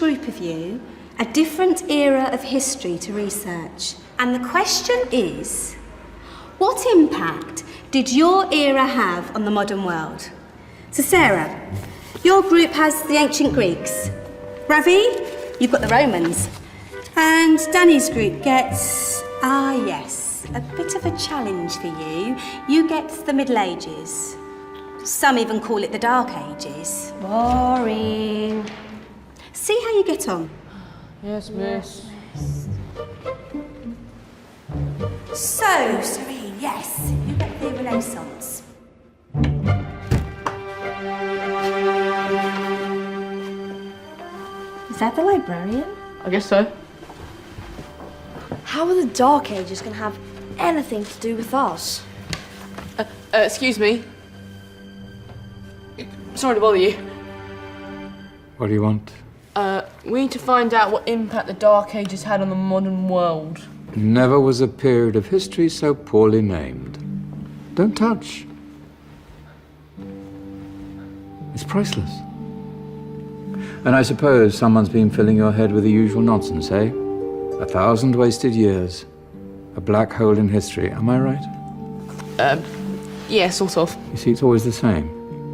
group of you a different era of history to research. And the question is, what impact did your era have on the modern world? So Sarah, your group has the ancient Greeks. Ravi, you've got the Romans. And Danny's group gets, yes, a bit of a challenge for you. You get the Middle Ages. Some even call it the Dark Ages. Boring. See how you get on. Yes, miss. So, Serene, yes, you get the Renaissance. Is that the librarian? I guess so. How are the Dark Ages going to have anything to do with us? Excuse me. Sorry to bother you. What do you want? We need to find out what impact the Dark Ages had on the modern world. Never was a period of history so poorly named. Don't touch. It's priceless. And I suppose someone's been filling your head with the usual nonsense, eh? 1,000 wasted years. A black hole in history, am I right? Yeah, sort of. You see, it's always the same.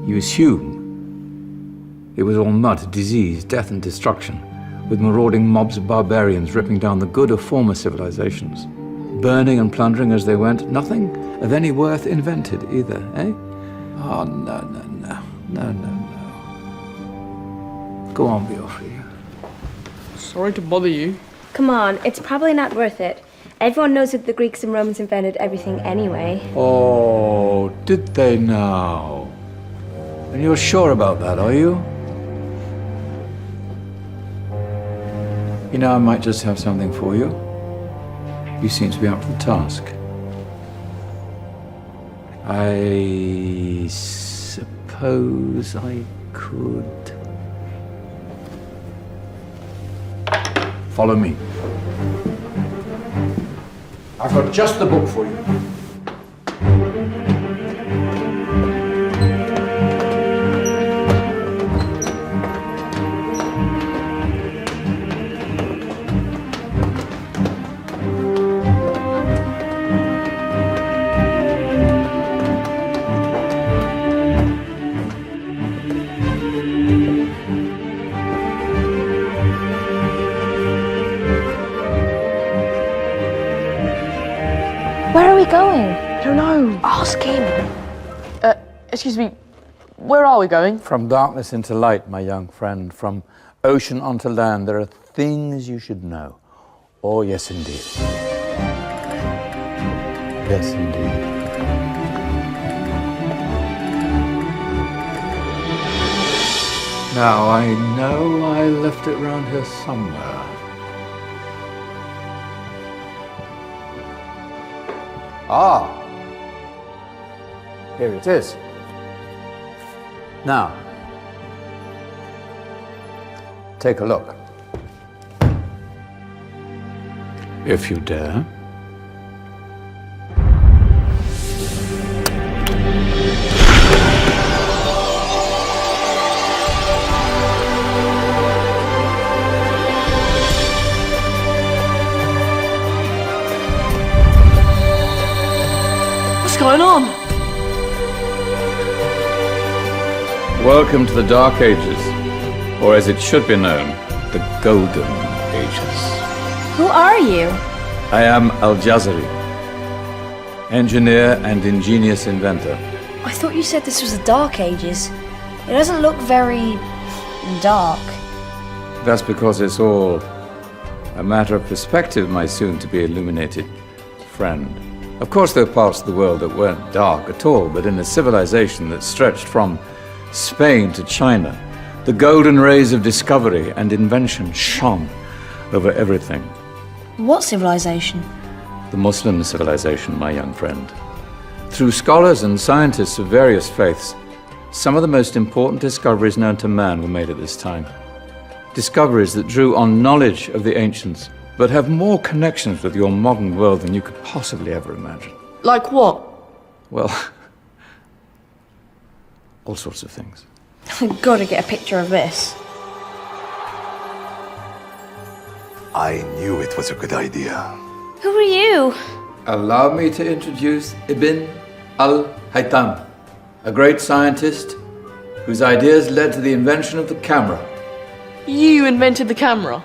You assume it was all mud, disease, death and destruction, with marauding mobs of barbarians ripping down the good of former civilizations, burning and plundering as they went, nothing of any worth invented either, eh? Oh, no. Go on, Beofrey. Sorry to bother you. Come on, it's probably not worth it. Everyone knows that the Greeks and Romans invented everything anyway. Oh, did they now? And you're sure about that, are you? You know, I might just have something for you. You seem to be up to the task. I suppose I could... Follow me. I've got just the book for you. Where are we going? I don't know. Ask him. Excuse me. Where are we going? From darkness into light, my young friend. From ocean onto land, there are things you should know. Oh, yes, indeed. Yes, indeed. Now, I know I left it round here somewhere. Ah, here it is. Now, take a look. If you dare. What's going on? Welcome to the Dark Ages, or as it should be known, the Golden Ages. Who are you? I am Al-Jazari, engineer and ingenious inventor. I thought you said this was the Dark Ages. It doesn't look very dark. That's because it's all a matter of perspective, my soon-to-be illuminated friend. Of course, there are parts of the world that weren't dark at all, but in a civilization that stretched from Spain to China, the golden rays of discovery and invention shone over everything. What civilization? The Muslim civilization, my young friend. Through scholars and scientists of various faiths, some of the most important discoveries known to man were made at this time. Discoveries that drew on knowledge of the ancients, but have more connections with your modern world than you could possibly ever imagine. Like what? Well, all sorts of things. I've got to get a picture of this. I knew it was a good idea. Who are you? Allow me to introduce Ibn al-Haytham, a great scientist whose ideas led to the invention of the camera. You invented the camera.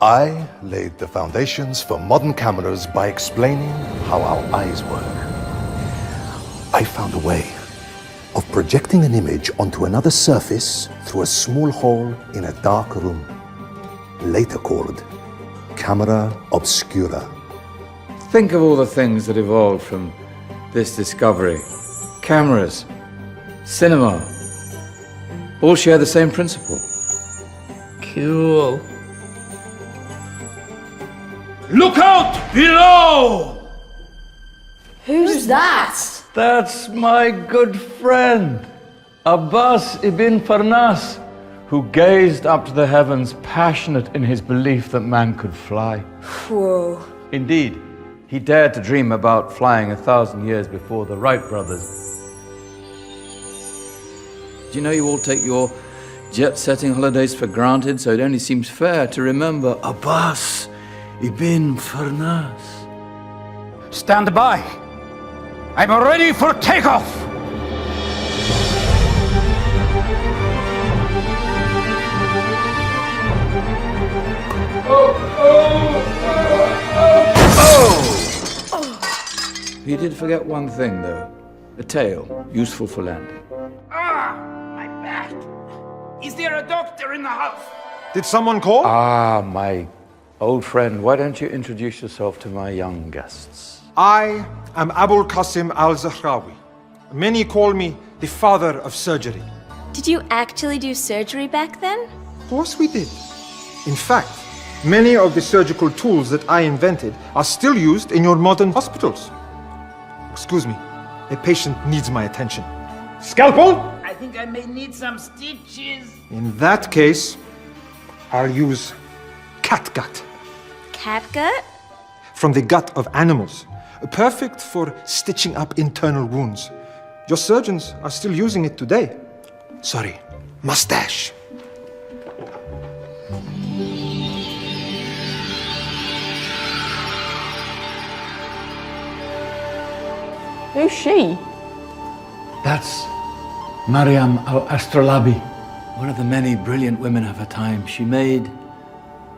I laid the foundations for modern cameras by explaining how our eyes work. I found a way of projecting an image onto another surface through a small hole in a dark room, later called camera obscura. Think of all the things that evolved from this discovery. Cameras, cinema, all share the same principle. Cool. Look out below! Who's that? That's my good friend, Abbas ibn Farnas, who gazed up to the heavens, passionate in his belief that man could fly. Whoa. Indeed, he dared to dream about flying 1,000 years before the Wright brothers. Do you know you all take your jet-setting holidays for granted, so it only seems fair to remember Abbas ibn Farnas. Stand by. I'm ready for takeoff. You did forget one thing, though. A tail, useful for landing. Ah, my back. Is there a doctor in the house? Did someone call? Ah, my old friend, why don't you introduce yourself to my young guests? I am Abul Qasim al-Zahrawi. Many call me the father of surgery. Did you actually do surgery back then? Of course we did. In fact, many of the surgical tools that I invented are still used in your modern hospitals. Excuse me, a patient needs my attention. Scalpel? I think I may need some stitches. In that case, I'll use catgut Catgut? from the gut of animals. Perfect for stitching up internal wounds. Your surgeons are still using it today. Sorry, mustache. Who's she? That's Maryam al-Astrolabi, one of the many brilliant women of her time. She made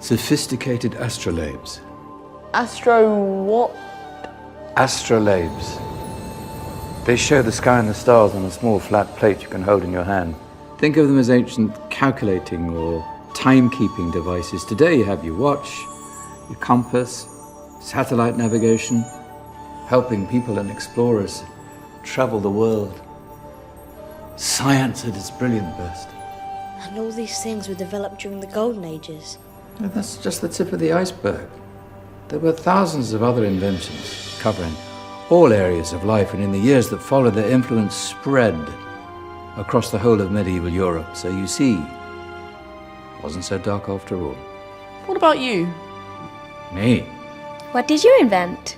sophisticated astrolabes. Astro what? Astrolabes. They show the sky and the stars on a small flat plate you can hold in your hand. Think of them as ancient calculating or timekeeping devices. Today you have your watch, your compass, satellite navigation, helping people and explorers travel the world. Science at its brilliant best. And all these things were developed during the Golden Ages. And that's just the tip of the iceberg. There were thousands of other inventions covering all areas of life, and in the years that followed, their influence spread across the whole of medieval Europe. So you see, it wasn't so dark after all. What about you? Me? What did you invent?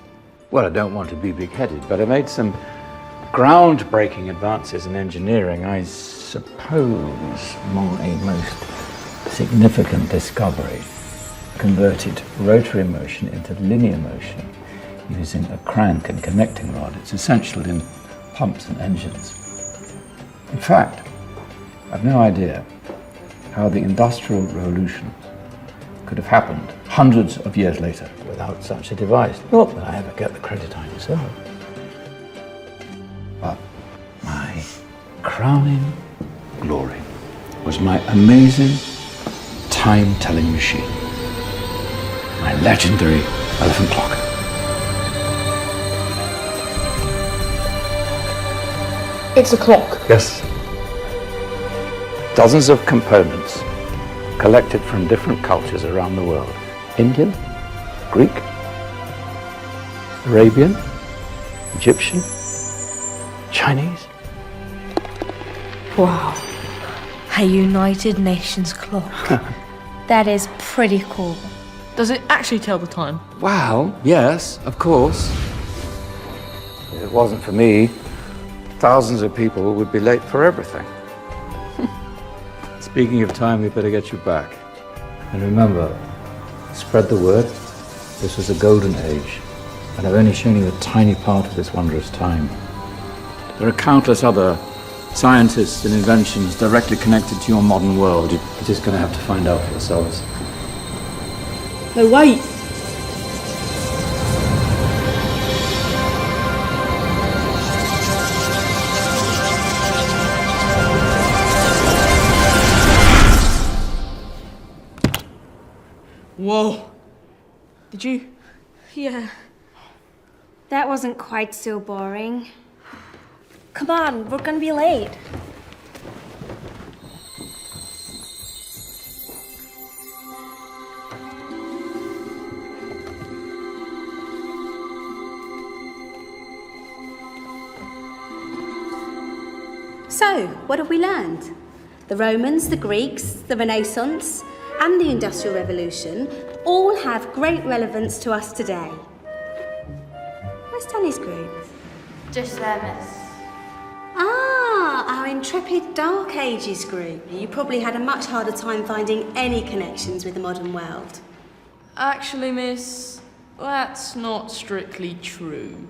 Well, I don't want to be big-headed, but I made some groundbreaking advances in engineering. I suppose my most significant discovery converted rotary motion into linear motion using a crank and connecting rod. It's essential in pumps and engines. In fact, I've no idea how the Industrial Revolution could have happened hundreds of years later without such a device. Not that I ever get the credit I deserve. But my crowning glory was my amazing time-telling machine. My legendary elephant clock. It's a clock. Yes. Dozens of components collected from different cultures around the world. Indian, Greek, Arabian, Egyptian, Chinese. Wow. A United Nations clock. That is pretty cool. Does it actually tell the time? Well, yes, of course. If it wasn't for me, thousands of people would be late for everything. Speaking of time, we better get you back. And remember, Spread the word. This was a golden age, and I've only shown you a tiny part of this wondrous time. There are countless other scientists and inventions directly connected to your modern world. You're just going to have to find out for yourselves. No, wait! Whoa. Did you? Yeah. That wasn't quite so boring. Come on, we're gonna be late. So, what have we learned? The Romans, the Greeks, the Renaissance, and the Industrial Revolution all have great relevance to us today. Where's Danny's group? Just there, miss. Ah, our intrepid Dark Ages group. You probably had a much harder time finding any connections with the modern world. Actually, miss, that's not strictly true.